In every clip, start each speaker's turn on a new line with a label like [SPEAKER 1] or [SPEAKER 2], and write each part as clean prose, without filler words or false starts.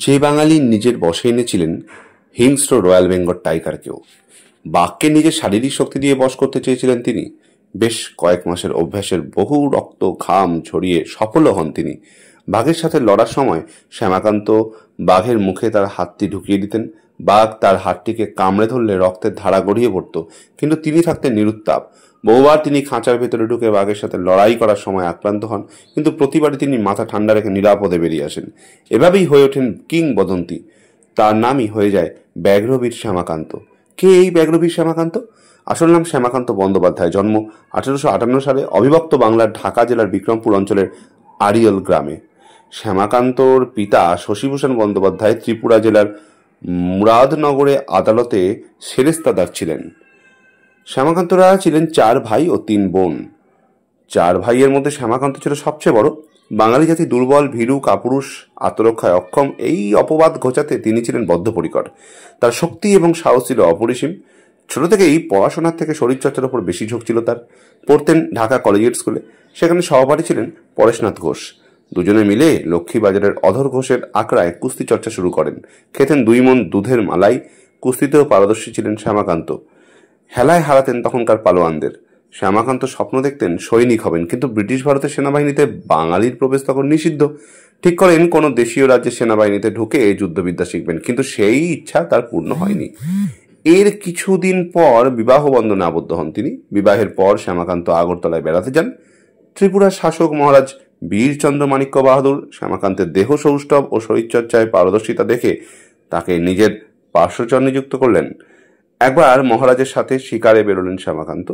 [SPEAKER 1] যে বাঙালি নিজের বশে এনেছিলেন হিংস্র রয়্যাল বেঙ্গল টাইগারকেও, বাঘকে নিজের শারীরিক শক্তি দিয়ে বশ করতে চেয়েছিলেন তিনি। বেশ কয়েক মাসের অভ্যাসের বহু রক্ত ঘাম ছড়িয়ে সফল হন তিনি। বাঘের সাথে লড়ার সময় শ্যামাকান্ত বাঘের মুখে তার হাতটি ঢুকিয়ে দিতেন। বাঘ তার হাতটিকে কামড়ে ধরলে রক্তের ধারা গড়িয়ে পড়ত, কিন্তু তিনি থাকতেন নিরুত্তাপ। বহুবার তিনি খাঁচার ভেতরে ঢুকে বাঘের সাথে লড়াই করার সময় আক্রান্ত হন, কিন্তু প্রতিবারই তিনি মাথা ঠান্ডা রেখে নিরাপদে বেরিয়ে আসেন। এভাবেই হয়ে ওঠেন কিংবদন্তি। তার নামই হয়ে যায় ব্যাঘ্রবীর শ্যামাকান্ত। কে এই ব্যাঘ্রবীর শ্যামাকান্ত? আসল নাম শ্যামাকান্ত বন্দ্যোপাধ্যায়। জন্ম 1858 সালে অবিভক্ত বাংলার ঢাকা জেলার বিক্রমপুর অঞ্চলের আড়িয়ল গ্রামে। শ্যামাকান্তর পিতা শশীভূষণ বন্দ্যোপাধ্যায় ত্রিপুরা জেলার মুরাদনগরে আদালতে সেরেস্তাদার ছিলেন। শ্যামাকান্তরা ছিলেন 4 ভাই ও 3 বোন। 4 ভাইয়ের মধ্যে শ্যামাকান্ত ছিল সবচেয়ে বড়। বাঙালি জাতি দুর্বল, ভীরু, কাপুরুষ, আত্মরক্ষায় অক্ষম, এই অপবাদ ঘোচাতে তিনি ছিলেন বদ্ধপরিকর। তার শক্তি এবং সাহস ছিল অপরিসীম। ছোট থেকেই পড়াশোনার থেকে শরীরচর্চার উপর বেশি ঝোঁক ছিল তার। পড়তেন ঢাকা কলেজিয়েট স্কুলে। সেখানে সহপাঠী ছিলেন পরেশনাথ ঘোষ। দুজনে মিলে লক্ষ্মীবাজারের অধর ঘোষের আখড়ায় কুস্তি চর্চা শুরু করেন। খেতেন 2 মণ দুধের মালাই। কুস্তিতেও পারদর্শী ছিলেন শ্যামাকান্ত। হেলায় হারাতেন তখনকার পালোয়ানদের। শ্যামাকান্ত স্বপ্ন দেখতেন সৈনিক হবেন, কিন্তু ব্রিটিশ ভারতের সেনাবাহিনীতে বাঙালির প্রবেশ তখন নিষিদ্ধ। ঠিক করেন কোনো দেশীয় রাজ্যের সেনাবাহিনীতে ঢুকে যুদ্ধবিদ্যা শিখবেন, কিন্তু সেই ইচ্ছা তার পূর্ণ হয়নি। এর কিছুদিন পর বিবাহ বন্ধনে আবদ্ধ হন তিনি। বিবাহের পর শ্যামাকান্ত আগরতলায় বেড়াতে যান। ত্রিপুরার শাসক মহারাজ বীরচন্দ্র মাণিক্য বাহাদুর শ্যামাকান্তের দেহ সৌষ্ঠব ও শরীরচর্চায় পারদর্শিতা দেখে তাকে নিজের পার্শ্বচর নিযুক্ত করলেন। একবার মহারাজের সাথে শিকারে বেরোলেন শ্যামাকান্ত।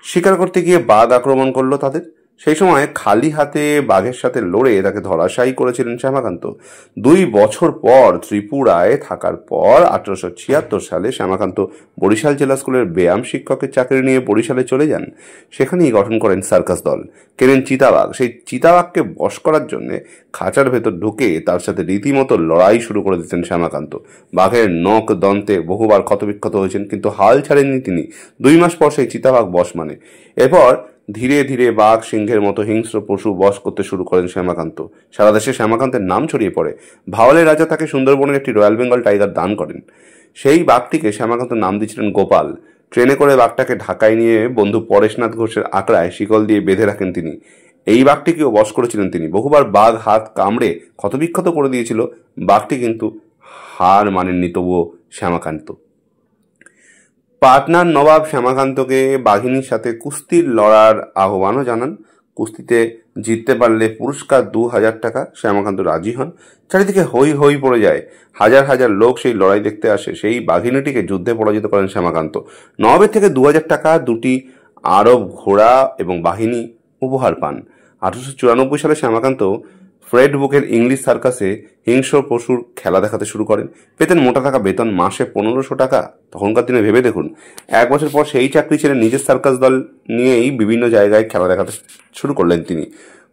[SPEAKER 1] শিকার করতে গিয়ে বাঘ আক্রমণ করলো তাদের। সেই সময় খালি হাতে বাঘের সাথে লড়ে তাকে ধরাশায়ী করেছিলেন শ্যামাকান্ত। 2 বছর পর ত্রিপুরায় থাকার পর 1876 সালে শ্যামাকান্ত বরিশাল জেলা স্কুলের ব্যায়াম শিক্ষকের চাকরি নিয়ে বরিশালে চলে যান। সেখানেই গঠন করেন সার্কাস দল। কেনেন চিতাবাঘ। সেই চিতাবাঘকে বশ করার জন্য খাঁচার ভেতর ঢুকে তার সাথে রীতিমতো লড়াই শুরু করে দিতেন শ্যামাকান্ত। বাঘের নখ দন্তে বহুবার ক্ষতবিক্ষত হয়েছেন, কিন্তু হাল ছাড়েননি তিনি। 2 মাস পর সেই চিতাবাঘ বশ মানে। এরপর ধীরে ধীরে বাঘ, সিংহের মতো হিংস্র পশু বশ করতে শুরু করেন শ্যামাকান্ত। সারা দেশে শ্যামাকান্তের নাম ছড়িয়ে পড়ে। ভাওয়ালের রাজা তাকে সুন্দরবনের একটি রয়্যাল বেঙ্গল টাইগার দান করেন। সেই বাঘটিকে শ্যামাকান্ত নাম দিয়েছিলেন গোপাল। ট্রেনে করে বাঘটাকে ঢাকায় নিয়ে বন্ধু পরেশনাথ ঘোষের আখড়ায় শিকল দিয়ে বেঁধে রাখেন তিনি। এই বাঘটিকেও বশ করেছিলেন তিনি। বহুবার বাঘ হাত কামড়ে ক্ষতবিক্ষত করে দিয়েছিল। বাঘটি কিন্তু হার মানেননি তবুও শ্যামাকান্ত। পাটনার নবাব শ্যামাকান্তকে বাঘিনীর সাথে কুস্তির লড়ার আহ্বানও জানান। কুস্তিতে জিততে পারলে পুরস্কার 2000 টাকা। শ্যামাকান্ত রাজি হন। চারিদিকে হই হই পড়ে যায়। হাজার হাজার লোক সেই লড়াই দেখতে আসে। সেই বাঘিনীটিকে যুদ্ধে পরাজিত করেন শ্যামাকান্ত। নবাবের থেকে 2000 টাকা, 2টি আরব ঘোড়া এবং বাহিনী উপহার পান। 1894 সালে শ্যামাকান্ত ফ্রেড বুকের ইংলিশ সার্কাসে হিংস্র পশুর খেলা দেখাতে শুরু করেন। পেতেন মোটা টাকা বেতন, মাসে 1500 টাকা। তখনকার দিনে ভেবে দেখুন। 1 বছর পর সেই চাকরি ছেড়ে নিজের সার্কাস দল নিয়েই বিভিন্ন জায়গায় খেলা দেখাতে শুরু করলেন তিনি।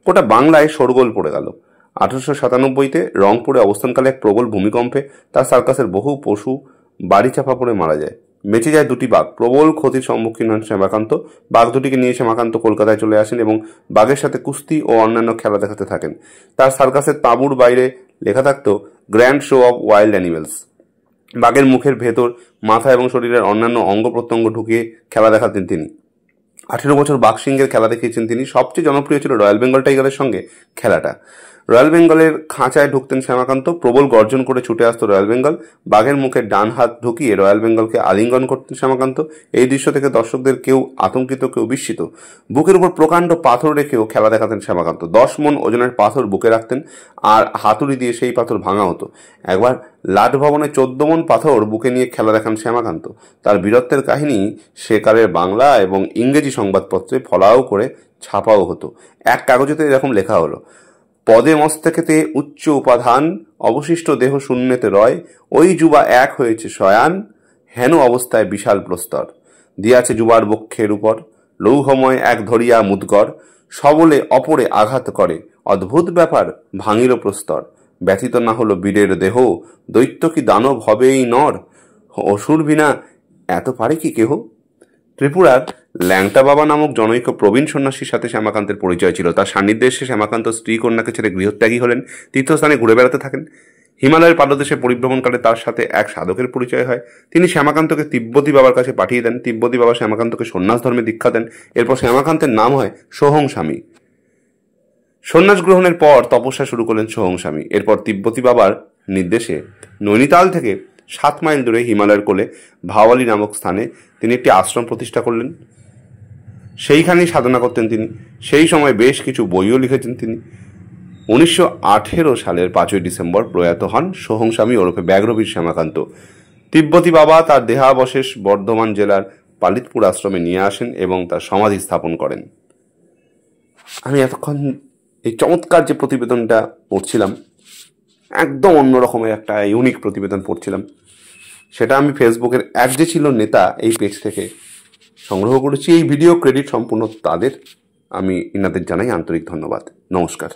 [SPEAKER 1] গোটা বাংলায় শোরগোল পড়ে গেল। 1897-তে রংপুরে অবস্থানকালে এক প্রবল ভূমিকম্পে তার সার্কাসের বহু পশু বাড়ি চাপা পড়ে মারা যায়। বেঁচে যায় 2টি বাঘ। প্রবল ক্ষতির সম্মুখীন হন শ্যামাকান্ত। বাঘ দুটিকে নিয়ে শ্যামাকান্ত কলকাতায় চলে আসেন এবং বাঘের সাথে কুস্তি ও অন্যান্য খেলা দেখাতে থাকেন। তার সার্কাসের তাঁবুর বাইরে লেখা থাকত grand show off wild animals. বাঘের মুখের ভেতর মাথা এবং শরীরের অন্যান্য অঙ্গ প্রত্যঙ্গ ঢুকিয়ে খেলা দেখাতেন তিনি। 18 বছর বাঘ সিংহের খেলা দেখিয়েছেন তিনি। সবচেয়ে জনপ্রিয় ছিল রয়্যাল বেঙ্গল টাইগারের সঙ্গে খেলাটা। রয়্যাল বেঙ্গলের খাঁচায় ঢুকতেন শ্যামাকান্ত। প্রবল গর্জন করে ছুটে আসতো রয়্যাল বেঙ্গল। বাঘের মুখে ডান হাত ঢুকিয়ে রয়্যাল বেঙ্গলকে আলিঙ্গন করতেন শ্যামাকান্ত। এই দৃশ্য থেকে দর্শকদের কেউ আতঙ্কিত, কেউ বিস্মিত। বুকের উপর প্রকাণ্ড পাথর রেখেও খেলা দেখাতেন শ্যামাকান্ত। 10 মণ ওজনের পাথর বুকে রাখতেন আর হাতুড়ি দিয়ে সেই পাথর ভাঙা হতো। একবার লাট ভবনে 14 মণ পাথর বুকে নিয়ে খেলা দেখান শ্যামাকান্ত। তার বীরত্বের কাহিনী সেকালের বাংলা এবং ইংরেজি সংবাদপত্রে ফলাও করে ছাপাও হতো। এক কাগজেতে এরকম লেখা হলো: পদে মস্তকেতে উচ্চ উপাধান, অবশিষ্ট দেহ শূন্যতে রয়, ওই যুবা এক হয়েছে শয়ান, হেন অবস্থায় বিশাল প্রস্তর দিয়াছে যুবার বক্ষের উপর, লৌহময় এক ধরিয়া মুদগর, সবলে অপরে আঘাত করে, অদ্ভুত ব্যাপার ভাঙিল প্রস্তর, ব্যথিত না হলো বীরের দেহ, দৈত্য কি দানব হবে এই নর, অসুর বিনা এত পারে কি কেহ। ত্রিপুরার ল্যাংটা বাবা নামক জনৈক প্রবীণ সন্ন্যাসীর সাথে শ্যামাকান্তের পরিচয় ছিল। তার সান্নিধ্যে এসে শ্যামাকান্ত স্ত্রী কন্যাকে ছেড়ে গৃহত্যাগী হলেন। তীর্থস্থানে ঘুরে বেড়াতে থাকেন। হিমালয়ের পাদদেশে পরিভ্রমণকালে তার সাথে এক সাধকের পরিচয় হয়। তিনি শ্যামাকান্তকে তিব্বতী বাবার কাছে পাঠিয়ে দেন। তিব্বতী বাবা শ্যামাকান্তকে সন্ন্যাস ধর্মে দীক্ষা দেন। এরপর শ্যামাকান্তের নাম হয় সোহং স্বামী। সন্ন্যাস গ্রহণের পর তপস্যা শুরু করলেন সোহং স্বামী। এরপর তিব্বতী বাবার নির্দেশে নৈনিতাল থেকে 7 মাইল দূরে হিমালয়ের কোলে ভাওয়ালি নামক স্থানে তিনি একটি আশ্রম প্রতিষ্ঠা করলেন। সেইখানেই সাধনা করতেন তিনি। সেই সময় বেশ কিছু বইও লিখেছেন তিনি। 1918 সালের 5ই ডিসেম্বর প্রয়াত হন সোহং স্বামী ওরফে ব্যাঘ্রবীর শ্যামাকান্ত। তিব্বতী বাবা তার দেহাবশেষ বর্ধমান জেলার পালিতপুর আশ্রমে নিয়ে আসেন এবং তার সমাধি স্থাপন করেন। আমি এতক্ষণ এই চমৎকার যে প্রতিবেদনটা পড়ছিলাম, একদম অন্যরকমের একটা ইউনিক প্রতিবেদন পড়ছিলাম, সেটা আমি ফেসবুকের এক যে ছিল নেতা এই পেজ থেকে সংগ্রহ করেছি। এই ভিডিও ক্রেডিট সম্পূর্ণ তাদের। আমি ইনাদের জানাই আন্তরিক ধন্যবাদ। নমস্কার।